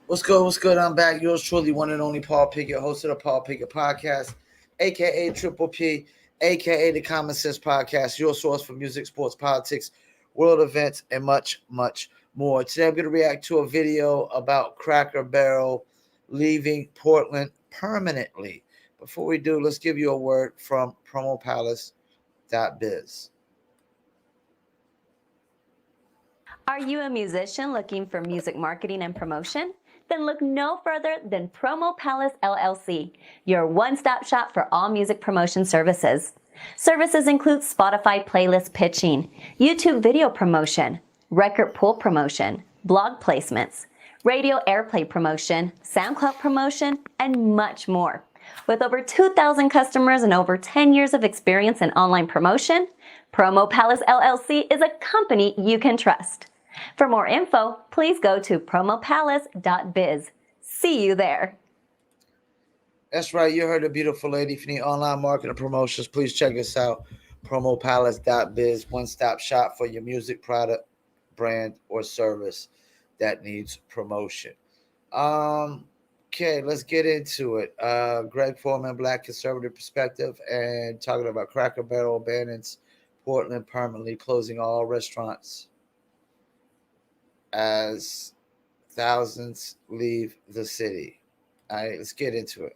What's good? What's good? I'm back. Yours truly, one and only Paul Pickett, host of the Paul Pickett Podcast, aka Triple P, aka the Common Sense Podcast, your source for music, sports, politics, world events, and much, much more. Today, I'm going to react to a video about Cracker Barrel leaving Portland permanently. Before we do, let's give you a word from promopalace.biz. Are you a musician looking for music marketing and promotion? Then look no further than Promo Palace LLC, your one-stop shop for all music promotion services. Services include Spotify playlist pitching, YouTube video promotion, record pool promotion, blog placements, radio airplay promotion, SoundCloud promotion, and much more. With over 2,000 customers and over 10 years of experience in online promotion, Promo Palace LLC is a company you can trust. For more info, please go to promopalace.biz. See you there. That's right. You heard a beautiful lady. If you need online marketing promotions, please check us out. Promopalace.biz, one-stop shop for your music product, brand, or service that needs promotion. Okay, let's get into it. Greg Foreman, Black Conservative Perspective, and talking about Cracker Barrel abandons Portland permanently, closing all restaurants as thousands leave the city. All right, let's get into it.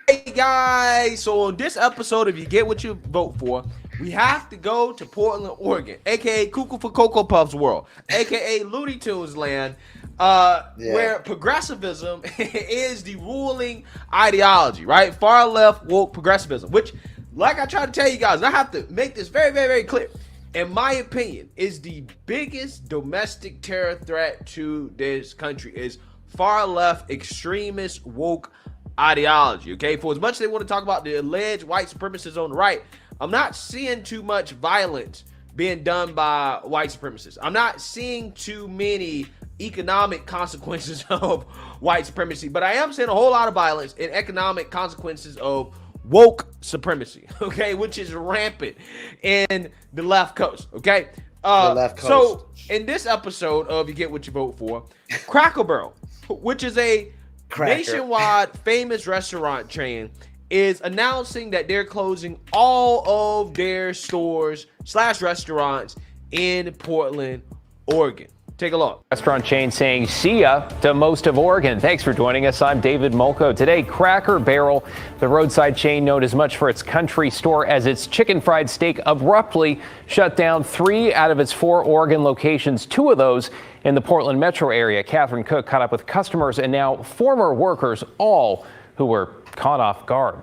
Hey guys, so on this episode of You Get What You Vote For, we have to go to Portland, Oregon, aka Cuckoo for Cocoa Puffs world, aka Looney Tunes land, where progressivism is the ruling ideology, right? Far left woke progressivism, which, like I tried to tell you guys, I have to make this very, very, very clear. In my opinion, is the biggest domestic terror threat to this country is far left extremist woke ideology. Okay, for as much as they want to talk about the alleged white supremacists on the right, I'm not seeing too much violence being done by white supremacists. I'm not seeing too many economic consequences of white supremacy, but I am seeing a whole lot of violence and economic consequences of woke supremacy, okay, which is rampant in the left coast, okay? The left coast. So in this episode of You Get What You Vote For, Cracker Barrel, which is a nationwide famous restaurant chain, is announcing that they're closing all of their stores / restaurants in Portland, Oregon. Take a look. Restaurant chain saying see ya to most of Oregon. Thanks for joining us. I'm David Molko. Today, Cracker Barrel, the roadside chain known as much for its country store as its chicken fried steak, abruptly shut down 3 out of its 4 Oregon locations, 2 of those in the Portland metro area. Catherine Cook caught up with customers and now former workers, all who were caught off guard.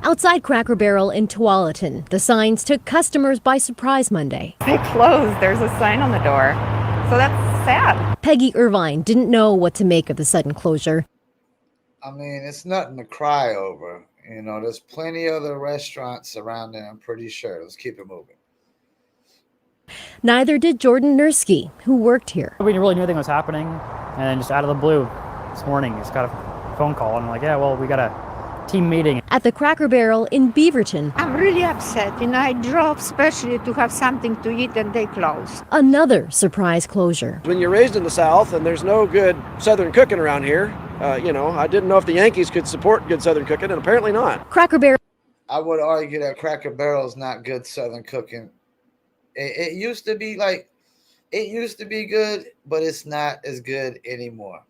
Outside Cracker Barrel in Tualatin, the signs took customers by surprise Monday. They closed. There's a sign on the door. So that's sad. Peggy Irvine didn't know what to make of the sudden closure. I mean, it's nothing to cry over. You know, there's plenty of other restaurants around there, I'm pretty sure. Let's keep it moving. Neither did Jordan Nursky, who worked here. We didn't really know anything was happening, and then just out of the blue this morning, just got a phone call, and I'm like, yeah, well, we got a team meeting. At the Cracker Barrel in Beaverton, I'm really upset, and I drove specially to have something to eat, and they closed. another surprise closure. When you're raised in the South and there's no good Southern cooking around here, I didn't know if the Yankees could support good Southern cooking, and apparently not. Cracker Barrel. I would argue that Cracker Barrel is not good Southern cooking. It used to be good, but it's not as good anymore.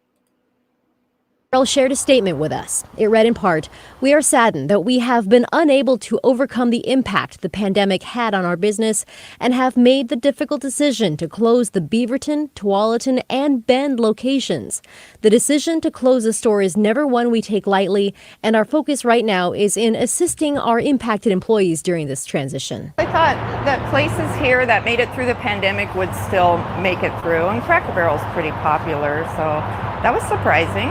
Shared a statement with us. It read in part, "We are saddened that we have been unable to overcome the impact the pandemic had on our business and have made the difficult decision to close the Beaverton, Tualatin, and Bend locations. The decision to close a store is never one we take lightly, and our focus right now is in assisting our impacted employees during this transition." I thought that places here that made it through the pandemic would still make it through, and Cracker Barrel's pretty popular, so that was surprising.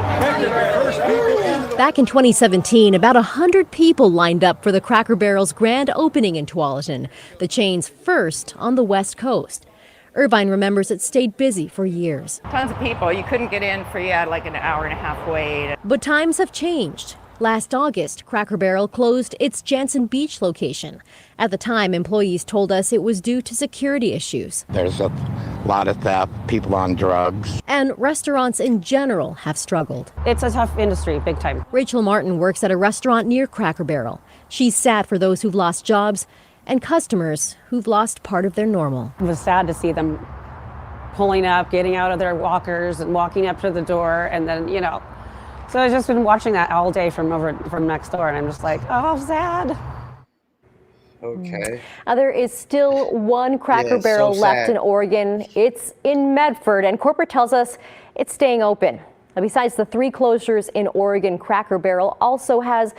Back in 2017, about 100 people lined up for the Cracker Barrel's grand opening in Tualatin, the chain's first on the West Coast. Irvine remembers it stayed busy for years. Tons of people. You couldn't get in for, like an hour and a half wait. But times have changed. Last August, Cracker Barrel closed its Jansen Beach location. At the time, employees told us it was due to security issues. There's a lot of theft, people on drugs. And restaurants in general have struggled. It's a tough industry, big time. Rachel Martin works at a restaurant near Cracker Barrel. She's sad for those who've lost jobs and customers who've lost part of their normal. It was sad to see them pulling up, getting out of their walkers and walking up to the door, and then, so I've just been watching that all day from next door, and I'm just like, oh, sad. Okay. There is still one Cracker Barrel left in Oregon. It's in Medford, and corporate tells us it's staying open. Now, besides the 3 closures in Oregon, Cracker Barrel also has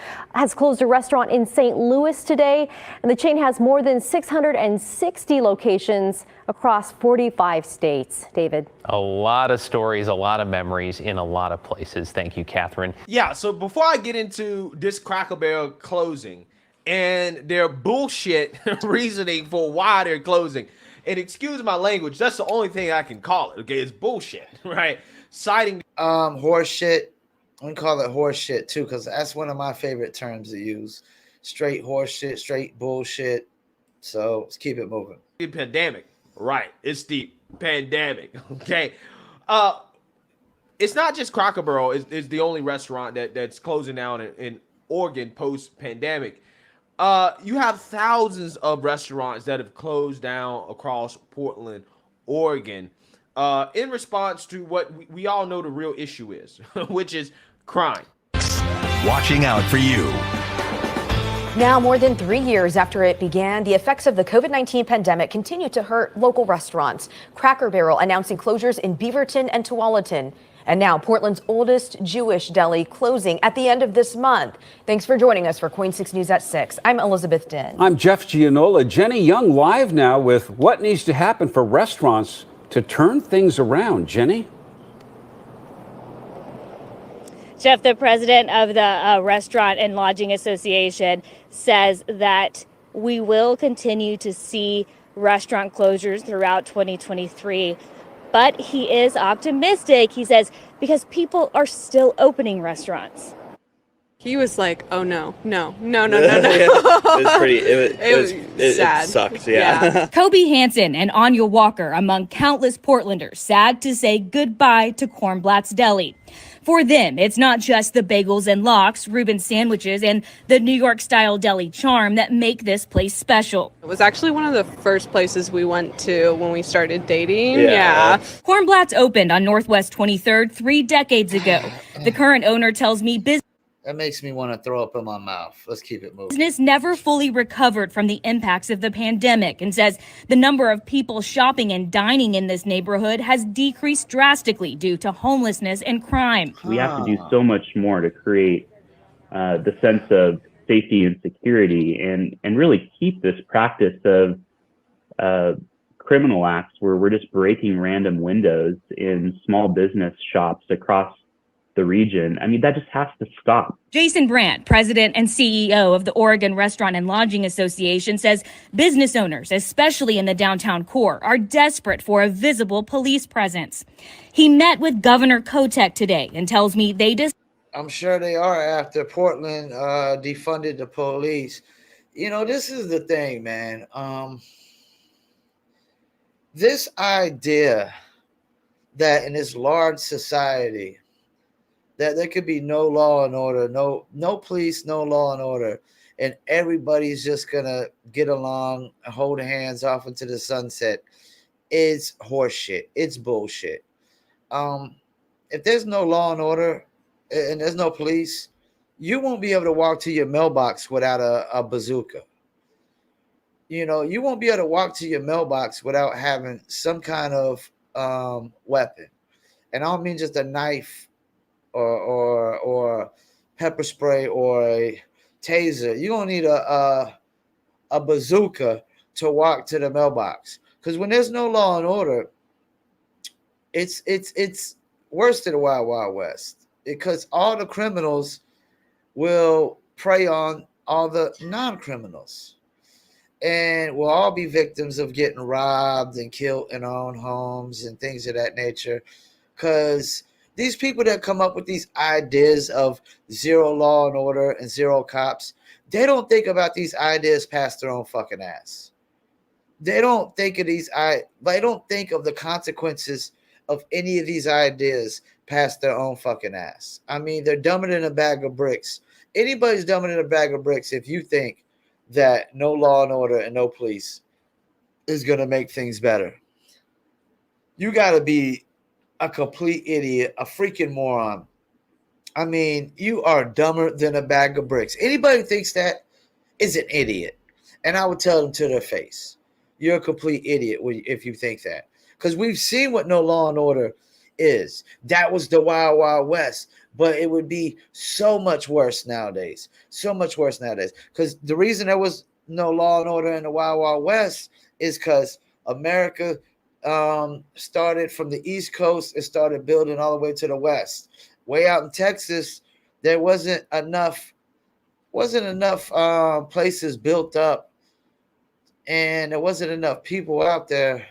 closed a restaurant in St. Louis today, and the chain has more than 660 locations across 45 states. David. A lot of stories, a lot of memories in a lot of places. Thank you, Catherine. Yeah, so before I get into this Cracker Barrel closing and their bullshit reasoning for why they're closing, and excuse my language, that's the only thing I can call it, okay? It's bullshit, right? Citing horse shit. I'm gonna call it horse shit too, because that's one of my favorite terms to use. Straight horse shit, straight bullshit. So let's keep it moving. The pandemic, right? It's the pandemic, okay? It's not just Cracker Barrel is the only restaurant that's closing down in Oregon post-pandemic. You have thousands of restaurants that have closed down across Portland, Oregon, in response to what we all know the real issue is, which is crime. Watching out for you. Now, more than 3 years after it began, the effects of the COVID-19 pandemic continue to hurt local restaurants. Cracker Barrel announcing closures in Beaverton and Tualatin. And now, Portland's oldest Jewish deli closing at the end of this month. Thanks for joining us for KOIN 6 News at 6. I'm Elizabeth Din. I'm Jeff Gianola. Jenny Young live now with what needs to happen for restaurants to turn things around. Jenny? Jeff, the president of the Restaurant and Lodging Association, says that we will continue to see restaurant closures throughout 2023. But he is optimistic, he says, because people are still opening restaurants. He was like, oh, no. It was pretty, it sad. It sucked, yeah. Kobe Hansen and Anya Walker among countless Portlanders sad to say goodbye to Kornblatt's Deli. For them, it's not just the bagels and lox, Reuben sandwiches, and the New York-style deli charm that make this place special. It was actually one of the first places we went to when we started dating. Yeah. Kornblatt's opened on Northwest 23rd 3 decades ago. The current owner tells me that makes me want to throw up in my mouth. Let's keep it moving. Business never fully recovered from the impacts of the pandemic, and says the number of people shopping and dining in this neighborhood has decreased drastically due to homelessness and crime. We have to do so much more to create the sense of safety and security, and really keep this practice of criminal acts where we're just breaking random windows in small business shops across the region. I mean, that just has to stop. Jason Brandt, president and CEO of the Oregon Restaurant and Lodging Association, says business owners, especially in the downtown core, are desperate for a visible police presence. He met with Governor Kotek today and tells me I'm sure they are after Portland defunded the police. This is the thing, man. This idea that in this large society that there could be no law and order, no police, no law and order, and everybody's just gonna get along and hold hands off into the sunset is horseshit. It's bullshit. If there's no law and order and there's no police, you won't be able to walk to your mailbox without a bazooka. You won't be able to walk to your mailbox without having some kind of weapon. And I don't mean just a knife or pepper spray or a taser. You're gonna need a bazooka to walk to the mailbox. Because when there's no law and order, it's worse than the Wild Wild West. Because all the criminals will prey on all the non-criminals. And we'll all be victims of getting robbed and killed in our own homes and things of that nature. Because these people that come up with these ideas of zero law and order and zero cops, they don't think about these ideas past their own fucking ass. They don't think of they don't think of the consequences of any of these ideas past their own fucking ass. I mean, they're dumber than a bag of bricks. Anybody's dumber than a bag of bricks if you think that no law and order and no police is going to make things better. You got to be a complete idiot, a freaking moron. I mean, you are dumber than a bag of bricks. Anybody who thinks that is an idiot. And I would tell them to their face, you're a complete idiot if you think that. Because we've seen what no law and order is. That was the Wild Wild West. But it would be so much worse nowadays. So much worse nowadays. Because the reason there was no law and order in the Wild Wild West is because America started from the East Coast and started building all the way to the West. Way out in Texas, there wasn't enough places built up, and there wasn't enough people out there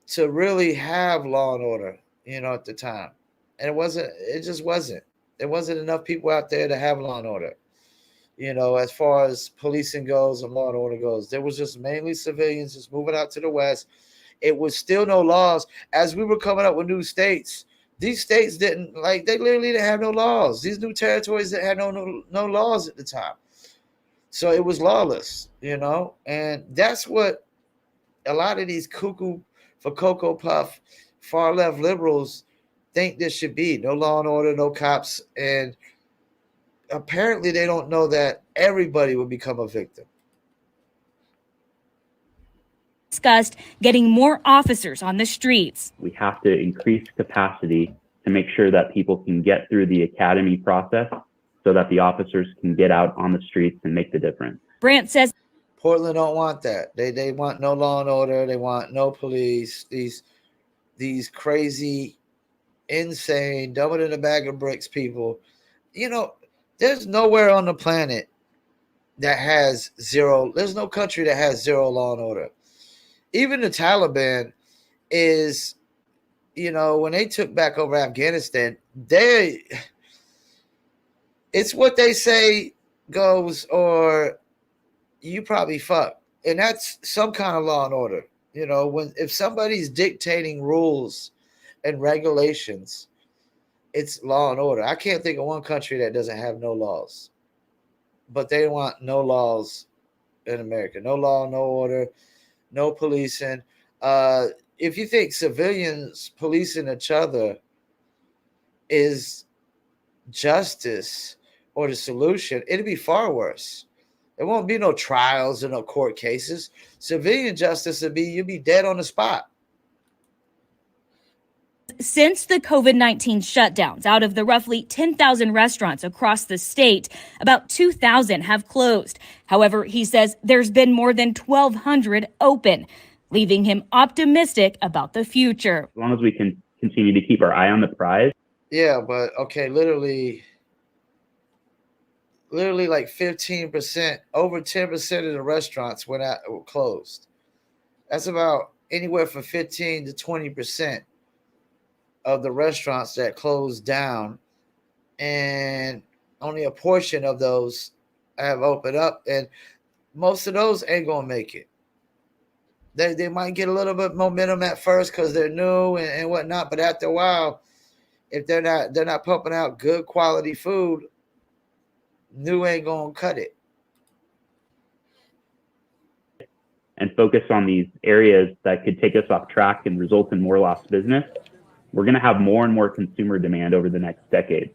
to really have law and order, at the time. And it just wasn't. There wasn't enough people out there to have law and order. As far as policing goes and law and order goes, there was just mainly civilians just moving out to the West. It was still no laws. As we were coming up with new states, these states they literally didn't have no laws. These new territories that had no laws at the time. So it was lawless, and that's what a lot of these cuckoo for Cocoa Puff far left liberals think this should be. No law and order, no cops. And apparently they don't know that everybody will become a victim. Discussed getting more officers on the streets. We have to increase capacity to make sure that people can get through the academy process so that the officers can get out on the streets and make the difference. Brandt says Portland don't want that. They want no law and order. They want no police. These crazy, insane, dumber than a bag of bricks people. There's nowhere on the planet that has zero. There's no country that has zero law and order. Even the Taliban is, when they took back over Afghanistan, it's what they say goes, or you probably fuck. And that's some kind of law and order. If somebody's dictating rules and regulations, it's law and order. I can't think of one country that doesn't have no laws. But they want no laws in America. No law, no order. No policing. If you think civilians policing each other is justice or the solution, it'd be far worse. There won't be no trials and no court cases. Civilian justice would be you'd be dead on the spot. since the COVID-19 shutdowns, out of the roughly 10,000 restaurants across the state, about 2,000 have closed. However, he says there's been more than 1,200 open, leaving him optimistic about the future. As long as we can continue to keep our eye on the prize. Yeah, but okay, literally like 15%, over 10% of the restaurants were closed. That's about anywhere from 15 to 20% of the restaurants that closed down, and only a portion of those have opened up, and most of those ain't gonna make it. They might get a little bit momentum at first because they're new and whatnot, but after a while, if they're not pumping out good quality food, new ain't gonna cut it. And focus on these areas that could take us off track and result in more lost business, we're going to have more and more consumer demand over the next decade.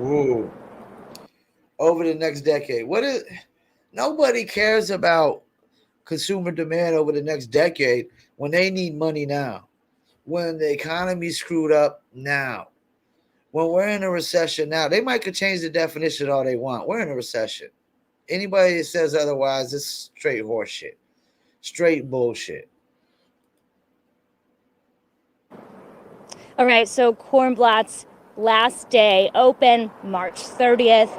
Ooh. Over the next decade. Nobody cares about consumer demand over the next decade when they need money now, when the economy's screwed up now, when we're in a recession now. They might could change the definition all they want. We're in a recession. Anybody that says otherwise, it's straight horseshit. Straight bullshit. All right, so Kornblatt's last day open March 30th,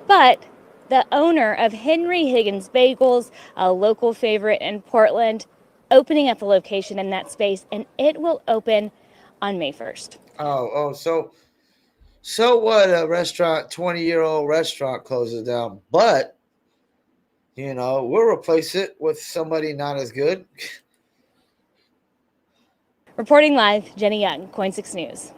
but the owner of Henry Higgins Bagels, a local favorite in Portland, opening up a location in that space, and it will open on May 1st. So what? A restaurant, 20-year-old restaurant closes down, but we'll replace it with somebody not as good. Reporting live, Jenny Young, Coin 6 News.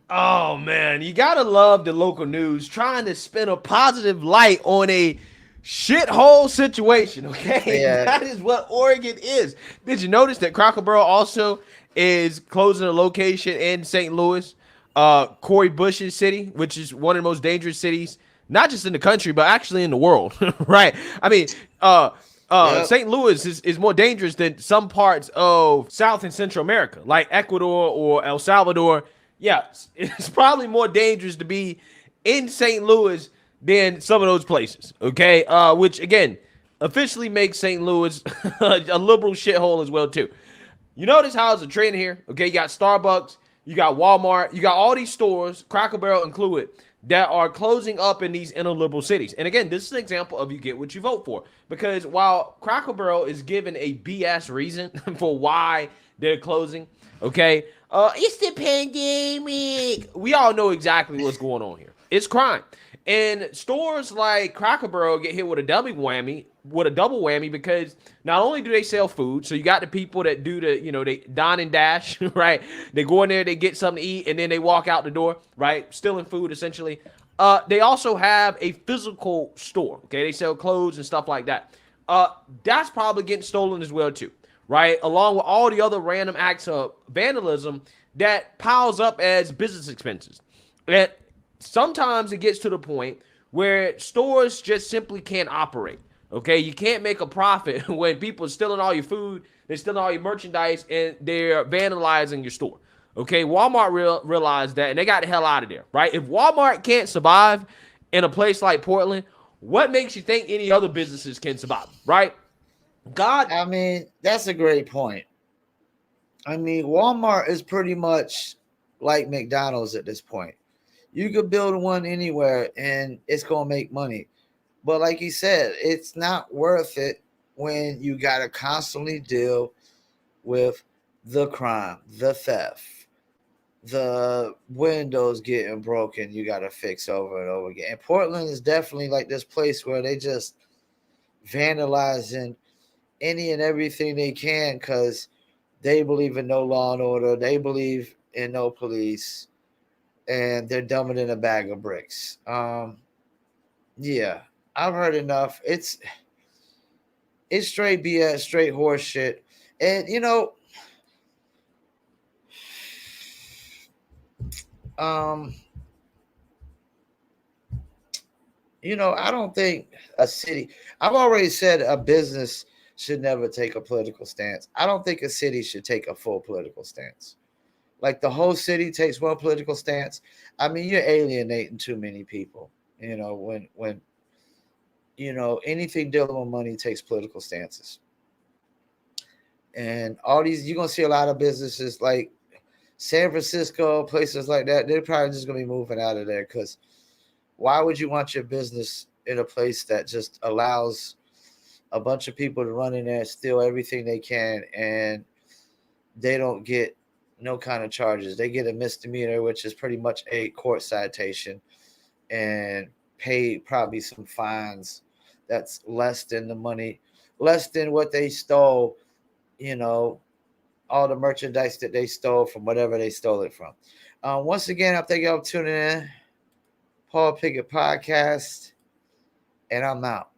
Oh man, you gotta love the local news trying to spin a positive light on a shithole situation. Okay, Yeah. that is what Oregon is. Did you notice that Cracker Barrel also is closing a location in St. Louis, Corey Bush's city, which is one of the most dangerous cities, not just in the country but actually in the world. Right? I mean, Yep. St. Louis is more dangerous than some parts of South and Central America, like Ecuador or El Salvador. Yeah, it's probably more dangerous to be in St. Louis than some of those places. Okay, which again officially makes St. Louis a liberal shithole as well too. You notice how it's a trend here. Okay, you got Starbucks, you got Walmart, you got all these stores, Cracker Barrel included, that are closing up in these inner liberal cities. And again, this is an example of you get what you vote for. Because while Cracker Barrel is given a BS reason for why they're closing, okay, it's the pandemic. We all know exactly what's going on here. It's crime. And stores like Cracker Barrel get hit with a double whammy because not only do they sell food, so you got the people that do they dine and dash, right? They go in there, they get something to eat, and then they walk out the door, right? Stealing food, essentially. They also have a physical store, okay? They sell clothes and stuff like that. That's probably getting stolen as well, too, right? Along with all the other random acts of vandalism that piles up as business expenses. And sometimes it gets to the point where stores just simply can't operate. Okay, you can't make a profit when people are stealing all your food, they're stealing all your merchandise, and they're vandalizing your store. Okay, Walmart realized that, and they got the hell out of there, right? If Walmart can't survive in a place like Portland, what makes you think any other businesses can survive, right? I mean, that's a great point. I mean, Walmart is pretty much like McDonald's at this point. You could build one anywhere and it's going to make money. But like you said, it's not worth it when you got to constantly deal with the crime, the theft, the windows getting broken, you got to fix over and over again. And Portland is definitely like this place where they just vandalizing any and everything they can because they believe in no law and order. They believe in no police. And they're dumber than a bag of bricks. Yeah, I've heard enough. It's straight BS, straight horse shit. And I don't think a city. I've already said a business should never take a political stance. I don't think a city should take a full political stance. Like the whole city takes one political stance. I mean, you're alienating too many people. When anything dealing with money takes political stances. And all these, you're gonna see a lot of businesses like San Francisco, places like that. They're probably just gonna be moving out of there because why would you want your business in a place that just allows a bunch of people to run in there and steal everything they can and they don't get no kind of charges. They get a misdemeanor, which is pretty much a court citation, and pay probably some fines that's less than the money, less than what they stole, all the merchandise that they stole from whatever they stole it from. Once again, I thank y'all for tuning in. Paul Pickett Podcast, and I'm out.